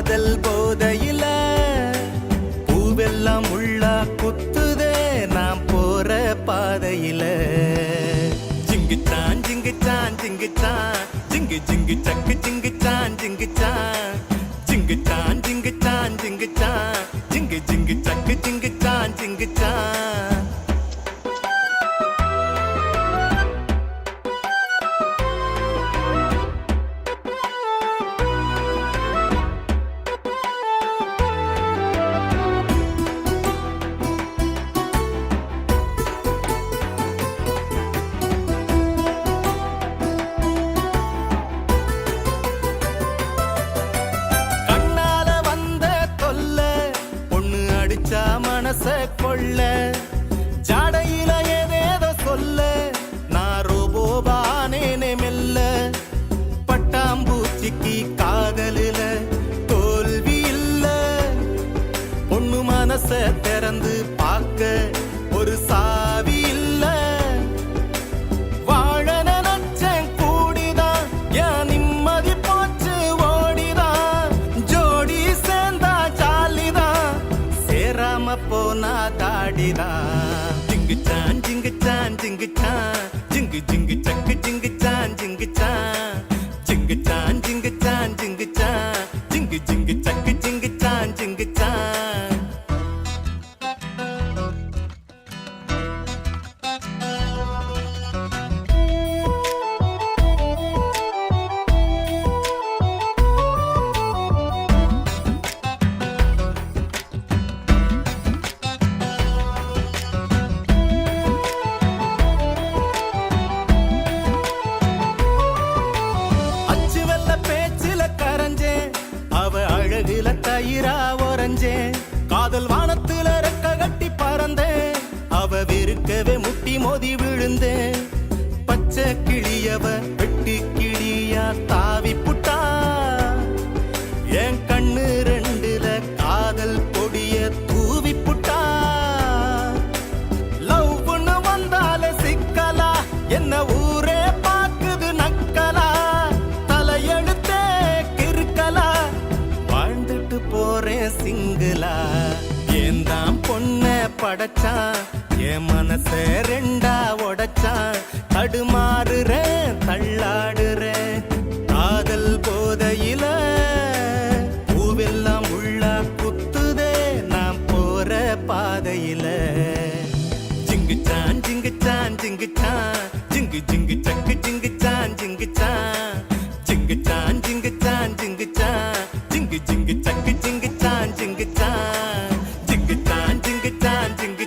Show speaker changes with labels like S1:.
S1: காதல் போதையில பூவெல்லாம் உள்ளா குத்துதே நாம் போற பாதையில ஜிங்குச்சான் ஜிங்குச்சான் ஜிங்குச்சான் ஜிங்கு ஜிங்கு சக்கு ஜிங்குச்சான் ஜிங்குச்சான் ஜிங்குச்சான் ஜிங்குச்சான் ஜிங்குச்சான் ஜிங்கு ஜிங்கு சக்கு ஜிங்குச்சான் ஜிங்குச்சான் மனச கொள்ள ஜாடையில ஏதேதோ சொல்ல நான் ரோபோவானேனே மெல்ல பட்டாம்பூச்சிக்கு காதலில தோல்வி இல்ல பொண்ணு மனச திறந்து பார்க்க ஒரு சாவி இல்ல வாழ நினைச்சேன் கூடிதான் என் நிம்மதி போச்சு ஓடிதான் ஜோடி சேர்ந்தா ஜாலிதான் சேராம போனா தாடிதான் ஜிங்குச்சான் ஜிங்குச்சான் ஜிங்குச்சான் ஜிங்கு ஜிங்கு சக்கு ஜிங்குச்சான் ஜிங்குச்சான் ஜிங்குச்சான் ஜிங்குச்சான் ஜிங்குச்சான் ஜிங்கு ஜிங்கு சக்கு ஜிங்குச்சான் ஜிங்குச்சான் தயிரா ஒரஞ்சேன் காதல் வானத்துல ரெக்க கட்டி பறந்தேன் அவ வெறுக்கவே முட்டி மோதி விழுந்தேன் பச்சை கிளியவ வெட்டி கிளியா தாவி புட்டா என் கண்ணு ரெண்டுல காதல் பொடிய தூவி புட்டா லவ்னு வந்தால சிக்கலா என்ன ஊரே பாக்குது நக்கலா தலையெழுத்தே கிறுக்கலா வாழ்ந்துட்டு போறேன் சிங்கிளா ஏந்தாம் பொண்ண படைச்சான் என் மனச ரெண்டா உடைச்சான் தடுமாறுறேன் தள்ளாடுறேன் காதல் போதையில பூவெல்லாம் உள்ளா குத்துதே நாம் போற பாதையில ஜிங்குச்சான் ஜிங்குச்சான் ஜிங்குச்சான் ஜிங்கு ஜிங்கு சக்கு ஜிங்குச்சான் ஜிங்குச்சான் ஜிங்குச்சான் ஜிங்குச்சான் ஜிங்குச்சான் ஜிங்கு ஜிங்கு சக்கு ஜிங்குச்சான் ஜிங்குச்சான் ஜிங்குச்சான் ஜிங்குச்சான் ஜிங்கு